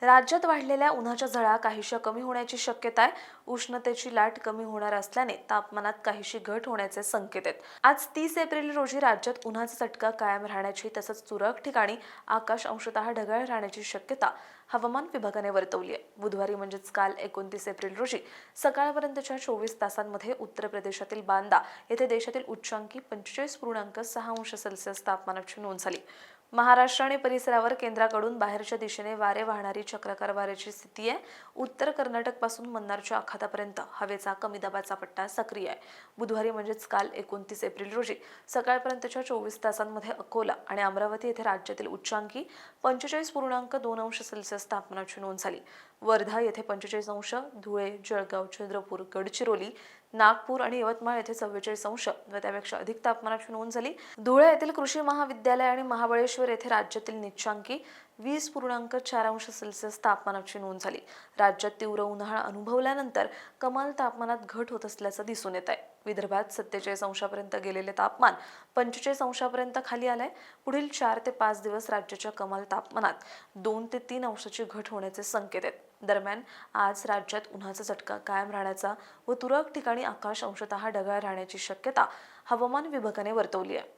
राज्यात वाढलेल्या उन्हाच्या झळा काहीशा कमी होण्याची शक्यता आहे। उष्णतेची लाट कमी होणार असल्याने तापमानात काहीशी घट होण्याचे संकेत आहेत। आज 30 एप्रिल रोजी राज्यात उन्हाचा चटका कायम राहण्याची तसंच तुरळक ठिकाणी आकाश अंशतः ढगाळ राहण्याची शक्यता हवामान विभागाने वर्तवली आहे। बुधवारी म्हणजेच काल 29 एप्रिल रोजी सकाळपर्यंतच्या 24 तासांमध्ये उत्तर प्रदेशातील बांदा येथे देशातील उच्चांकी 45.6 अंश सेल्सिअस तापमानाची नोंद झाली। महाराष्ट्र आणि परिसरावर केंद्राकडून बाहेरच्या दिशेने वारे वाहणारी चक्राकार वाऱ्याची स्थिती आहे। उत्तर कर्नाटक पासून मन्नारच्या आखातापर्यंत हवेचा कमी दाबाचा पट्टा सक्रिय आहे। बुधवारी म्हणजेच काल 29 एप्रिल रोजी सकाळपर्यंतच्या 24 तासांमध्ये अकोला आणि अमरावती येथे राज्यातील उच्चांकी 45.2 अंश सेल्सिअस तापमानाची नोंद झाली। वर्धा येथे 45 अंश, धुळे, जळगाव, चंद्रपूर, गडचिरोली, नागपूर आणि यवतमाळ येथे 44 अंश व त्यापेक्षा अधिक तापमानाची नोंद झाली। धुळे येथील कृषी महाविद्यालय आणि महाबळेश्वर येथे राज्यातील निचांकी 20.4 अंश सेल्सिअस तापमानाची नोंद झाली। राज्यात तीव्र उन्हाळा अनुभवल्यानंतर कमाल तापमानात घट होत असल्याचं दिसून येत आहे। विदर्भात 47 अंशापर्यंत गेलेले तापमान 45 अंशापर्यंत खाली आलंय। पुढील 4 ते 5 दिवस राज्याच्या कमाल तापमानात 2 ते 3 अंशाची घट होण्याचे संकेत आहेत। दरम्यान आज राज्यात उन्हाचा चटका कायम राहण्याचा व तुरळक ठिकाणी आकाश अंशतः ढगाळ राहण्याची शक्यता हवामान विभागाने वर्तवली आहे।